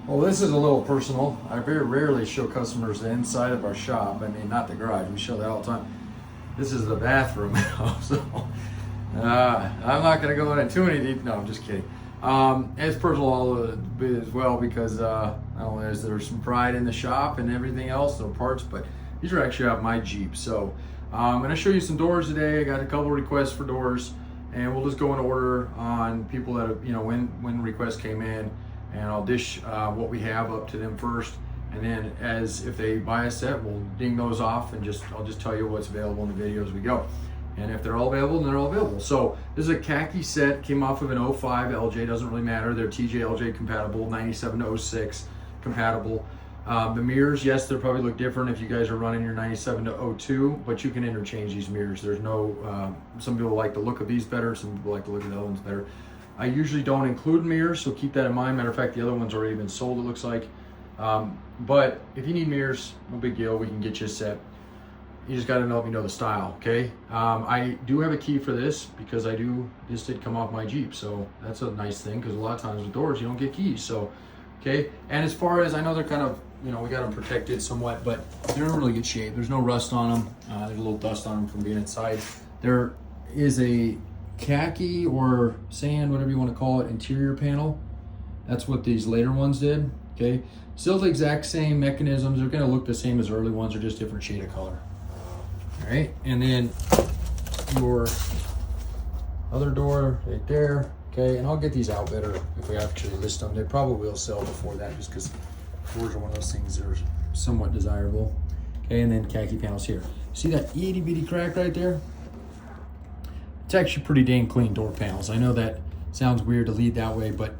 Well, this is a little personal. I very rarely show customers the inside of our shop. I mean, not the garage. We show that all the time. This is the bathroom, so I'm not going to go into too many details. No, I'm just kidding. It's personal all a bit as well because not only is there some pride in the shop and everything else, no parts, but these are actually out my Jeep. So I'm going to show you some doors today. I got a couple requests for doors, and we'll just go in order on people that have, when requests came in. And I'll dish what we have up to them first, and then if they buy a set, we'll ding those off, and I'll just tell you what's available in the video as we go. And if they're all available, then they're all available. So this is a Khaki set, came off of an 05 LJ, doesn't really matter. They're TJ LJ compatible, 97 to 06 compatible. The mirrors, yes, they'll probably look different if you guys are running your 97 to 02, but you can interchange these mirrors. There's no, some people like the look of these better, some people like the look of the other ones better. I usually don't include mirrors, so keep that in mind. Matter of fact, the other one's already been sold, it looks like. But if you need mirrors, no big deal. We can get you a set. You just got to let me know the style, okay? I do have a key for this because this did come off my Jeep, so that's a nice thing because a lot of times with doors, you don't get keys, so, okay? And as far as, I know they're kind of, we got them protected somewhat, but they're in really good shape. There's no rust on them. There's a little dust on them from being inside. There is a khaki or sand, whatever you want to call it, interior panel. That's what these later ones did, okay? Still the exact same mechanisms. They're going to look the same as early ones, or just different shade of color. All right, and then your other door right there, okay? And I'll get these out better if we actually list them. They probably will sell before that, just because doors are one of those things that are somewhat desirable. Okay, and then khaki panels here. See that itty bitty crack right there? It's actually pretty dang clean door panels. I know that sounds weird to lead that way, but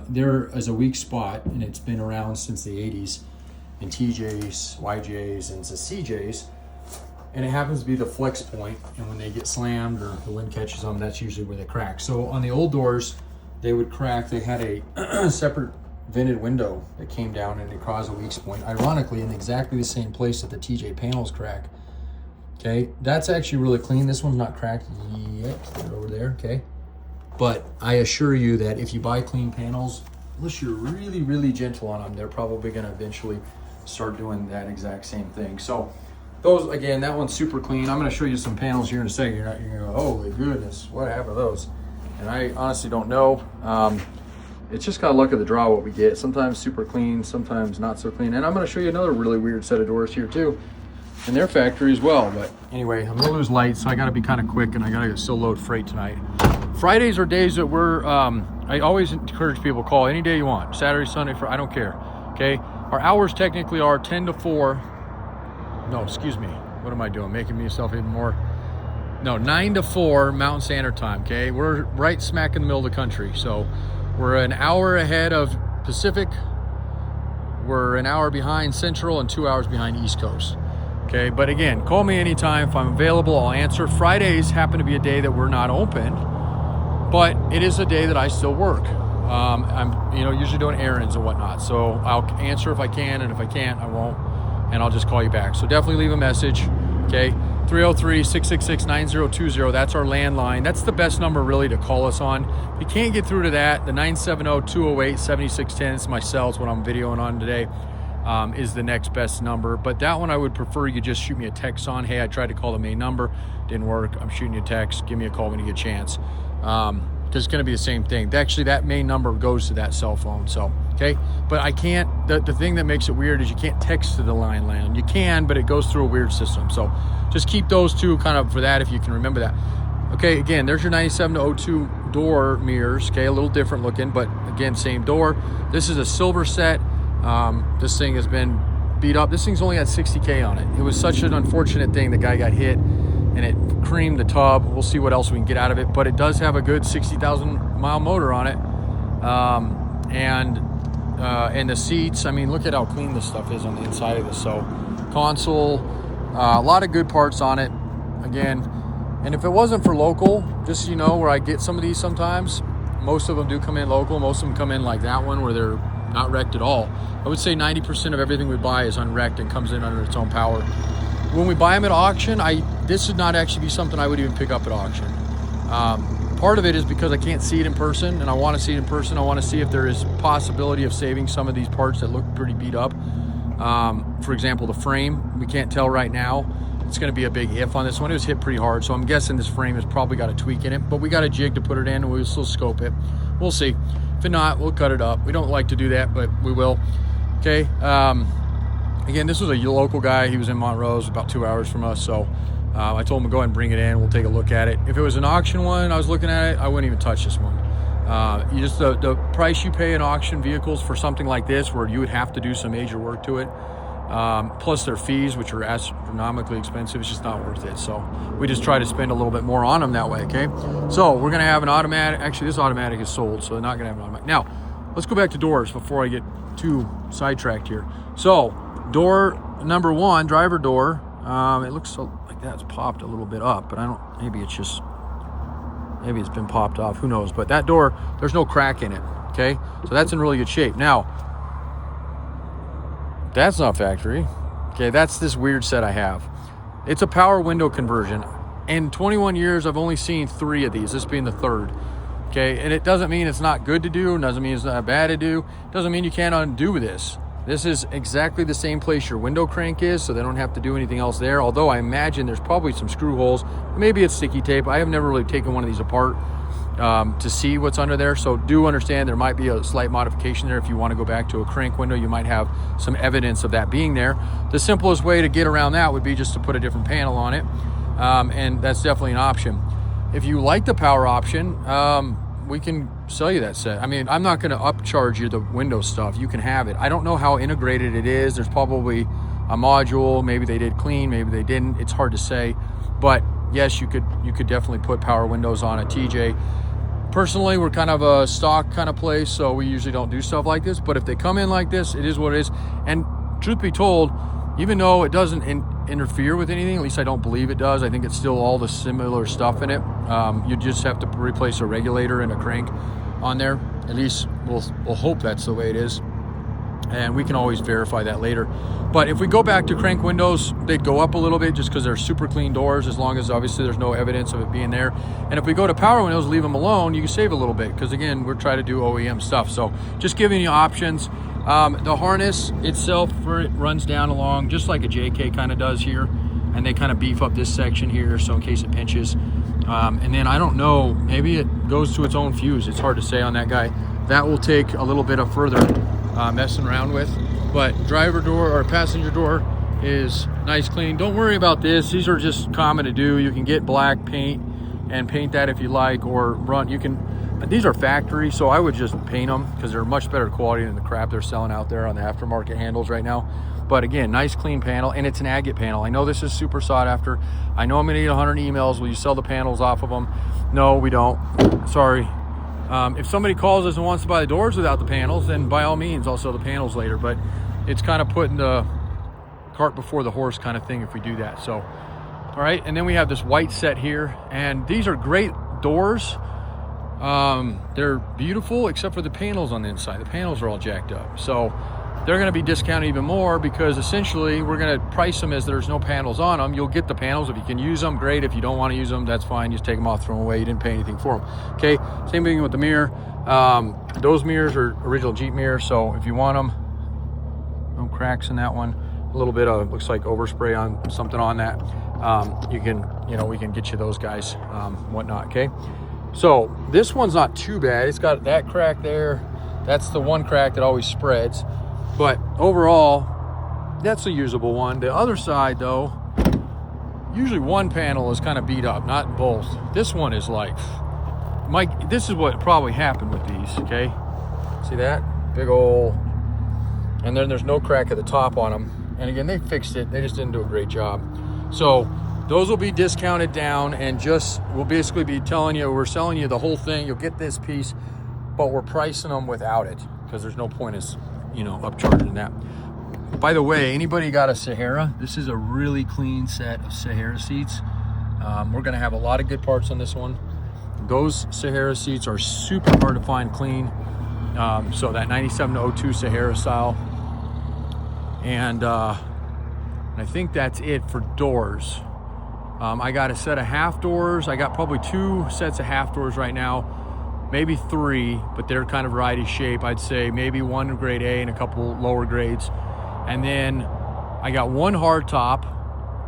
there is a weak spot, and it's been around since the 80s in TJs, YJs, and the CJs, and it happens to be the flex point, and when they get slammed or the wind catches them, that's usually where they crack. So on the old doors, they would crack. They had a separate vented window that came down, and it caused a weak point, ironically in exactly the same place that the TJ panels crack. Okay, that's actually really clean. This one's not cracked yet. They're over there, okay? But I assure you that if you buy clean panels, unless you're really, really gentle on them, they're probably gonna eventually start doing that exact same thing. So those, again, that one's super clean. I'm gonna show you some panels here in a second. You're gonna go, holy goodness, what happened to those? And I honestly don't know. It's just kind of luck of the draw what we get. Sometimes super clean, sometimes not so clean. And I'm gonna show you another really weird set of doors here too, in their factory as well. But anyway, I'm gonna lose light, so I gotta be kind of quick, and I gotta still load freight tonight. Fridays are days that I always encourage people to call any day you want. Saturday, Sunday, Friday, I don't care, okay? Our hours technically are 10 to 4. No, excuse me. What am I doing? Making myself even more. No, 9 to 4 Mountain Standard Time, okay? We're right smack in the middle of the country. So we're an hour ahead of Pacific. We're an hour behind Central and 2 hours behind East Coast. Okay, but again, call me anytime. If I'm available, I'll answer. Fridays happen to be a day that we're not open, but it is a day that I still work. I'm usually doing errands and whatnot, so I'll answer if I can, and if I can't, I won't, and I'll just call you back. So definitely leave a message, okay? 303-666-9020, that's our landline. That's the best number really to call us on. If you can't get through to that, the 970-208-7610 is my cell. It's what I'm videoing on today. Is the next best number, but that one I would prefer you just shoot me a text on. Hey, I tried to call the main number, didn't work. I'm shooting you a text. Give me a call when you get a chance, because it's going to be the same thing. Actually, that main number goes to that cell phone. So okay, but I can't. The thing that makes it weird is you can't text to the line. You can, but it goes through a weird system. So just keep those two kind of for that, if you can remember that. Okay, again, there's your 97 to 02 door mirrors. Okay, a little different looking, but again, same door. This is a silver set. This thing has been beat up. This thing's only got 60K on it. It was such an unfortunate thing. The guy got hit and it creamed the tub. We'll see what else we can get out of it, but it does have a good 60,000 mile motor on it. And the seats, I mean, look at how clean this stuff is on the inside of this. So console, a lot of good parts on it again. And if it wasn't for local, just, where I get some of these sometimes, most of them do come in local. Most of them come in like that one where they're not wrecked at all. I would say 90% of everything we buy is unwrecked and comes in under its own power. When we buy them at auction, this would not actually be something I would even pick up at auction. Part of it is because I can't see it in person, and I want to see it in person. I want to see if there is possibility of saving some of these parts that look pretty beat up. For example, the frame, we can't tell right now. It's going to be a big if on this one. It was hit pretty hard, so I'm guessing this frame has probably got a tweak in it, but we got a jig to put it in, and we'll still scope it. We'll see. If not, we'll cut it up. We don't like to do that, but we will. Okay. Again, this was a local guy. He was in Montrose, about 2 hours from us, so I told him to go ahead and bring it in. We'll take a look at it. If it was an auction one, I was looking at it, I wouldn't even touch this one. You just the price you pay in auction vehicles for something like this, where you would have to do some major work to it, plus their fees, which are astronomically expensive, it's just not worth it. So we just try to spend a little bit more on them that way. Okay, so we're gonna have an automatic. Actually, this automatic is sold, so they're not gonna have an automatic. Now let's go back to doors before I get too sidetracked here. So door number one, driver door, it looks so like that's popped a little bit up, but I don't, maybe it's been popped off, who knows. But that door, there's no crack in it. Okay, so that's in really good shape. Now that's not factory. Okay, that's this weird set I have. It's a power window conversion. In 21 years, I've only seen 3 of these, this being the 3rd. Okay, and it doesn't mean it's not good to do, doesn't mean it's not bad to do, doesn't mean you can't undo this. This is exactly the same place your window crank is, so they don't have to do anything else there, although I imagine there's probably some screw holes. Maybe it's sticky tape. I have never really taken one of these apart to see what's under there, so do understand there might be a slight modification there. If you want to go back to a crank window, you might have some evidence of that being there. The simplest way to get around that would be just to put a different panel on it, and that's definitely an option. If you like the power option, we can sell you that set. I mean, I'm not going to upcharge you the window stuff. You can have it. I don't know how integrated it is. There's probably a module. Maybe they did clean, maybe they didn't. It's hard to say. But yes, you could definitely put power windows on a TJ. Personally, we're kind of a stock kind of place, so we usually don't do stuff like this. But if they come in like this, it is what it is. And truth be told, even though it doesn't interfere with anything, at least I don't believe it does, I think it's still all the similar stuff in it. You just have to replace a regulator and a crank on there. At least we'll hope that's the way it is, and we can always verify that later. But if we go back to crank windows, they'd go up a little bit just because they're super clean doors, as long as obviously there's no evidence of it being there. And if we go to power windows, leave them alone, you can save a little bit, because again, we're trying to do OEM stuff. So just giving you options. The harness itself for it runs down along just like a JK kind of does here, and they kind of beef up this section here so in case it pinches. And then I don't know, maybe it goes to its own fuse. It's hard to say on that guy. That will take a little bit of further messing around with. But driver door or passenger door is nice, clean. Don't worry about this. These are just common to do. You can get black paint and paint that if you like, or run. You can. These are factory, so I would just paint them because they're much better quality than the crap they're selling out there on the aftermarket handles right now. But again, nice clean panel, and it's an agate panel. I know this is super sought after. I know I'm gonna get 100 emails. Will you sell the panels off of them? No, we don't. Sorry. If somebody calls us and wants to buy the doors without the panels, then by all means, I'll sell the panels later. But it's kind of putting the cart before the horse kind of thing if we do that. So, all right. And then we have this white set here, and these are great doors. They're beautiful except for the panels on the inside. The panels are all jacked up, so they're going to be discounted even more, because essentially we're going to price them as there's no panels on them. You'll get the panels if you can use them, great. If you don't want to use them, that's fine. You just take them off, throw them away. You didn't pay anything for them. Okay, same thing with the mirror. Those mirrors are original Jeep mirrors, so if you want them, no cracks in that one. A little bit of, looks like overspray on something on that. You can, we can get you those guys, whatnot. Okay. So this one's not too bad. It's got that crack there. That's the one crack that always spreads. But overall, that's a usable one. The other side though, usually one panel is kind of beat up, not both. This one is like, Mike, this is what probably happened with these, okay? See that? Big old, and then there's no crack at the top on them. And again, they fixed it. They just didn't do a great job. So those will be discounted down, and just we'll basically be telling you we're selling you the whole thing. You'll get this piece, but we're pricing them without it, because there's no point is upcharging that. By the way, anybody got a Sahara? This is a really clean set of Sahara seats. We're going to have a lot of good parts on this one. Those Sahara seats are super hard to find clean. So that 97 to 02 Sahara style, and I think that's it for doors. I got a set of half doors. I got probably 2 sets of half doors right now, maybe 3, but they're kind of variety shape. I'd say maybe 1 grade A and a couple lower grades. And then I got 1 hard top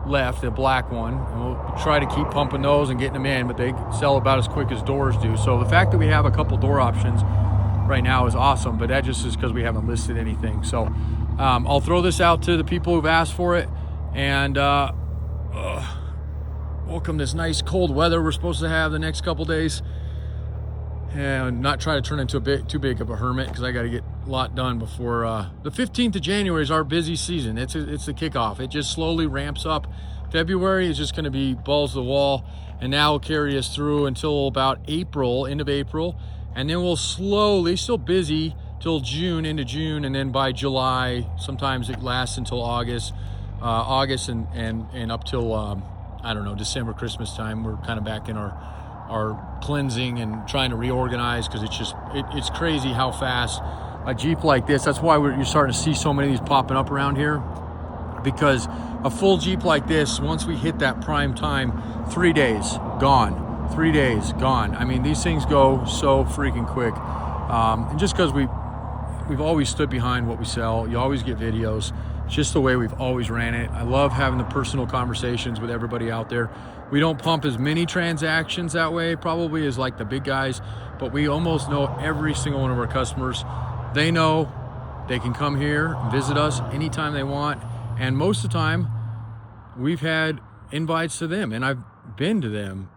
left, a black one, and we'll try to keep pumping those and getting them in, but they sell about as quick as doors do. So the fact that we have a couple door options right now is awesome, but that just is because we haven't listed anything. So I'll throw this out to the people who've asked for it, and welcome this nice cold weather we're supposed to have the next couple days, and not try to turn into a bit too big of a hermit, because I got to get a lot done before the 15th of January is our busy season. It's the kickoff. It just slowly ramps up. February is just going to be balls to the wall, and now will carry us through until about April, end of April, and then we'll slowly, still busy till June, into June, and then by July, sometimes it lasts until August and up till I don't know, December, Christmas time. We're kind of back in our cleansing and trying to reorganize, because it's crazy how fast a Jeep like this, that's why you're starting to see so many of these popping up around here, because a full Jeep like this, once we hit that prime time, 3 days gone. 3 days gone. I mean, these things go so freaking quick, and just because we've always stood behind what we sell. You always get videos. It's just the way we've always ran it. I love having the personal conversations with everybody out there. We don't pump as many transactions that way probably as like the big guys, but we almost know every single one of our customers. They know they can come here and visit us anytime they want, and most of the time we've had invites to them, and I've been to them,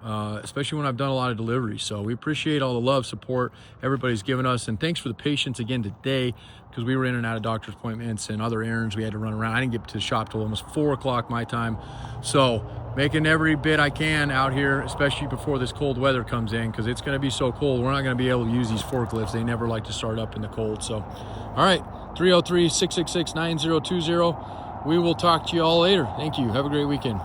especially when I've done a lot of deliveries. So we appreciate all the love, support everybody's given us, and thanks for the patience again today, because we were in and out of doctor's appointments and other errands we had to run around. I didn't get to the shop till almost 4 o'clock my time, so making every bit I can out here, especially before this cold weather comes in, because it's going to be so cold. We're not going to be able to use these forklifts. They never like to start up in the cold. So all right, 303-666-9020. We will talk to you all later. Thank you. Have a great weekend.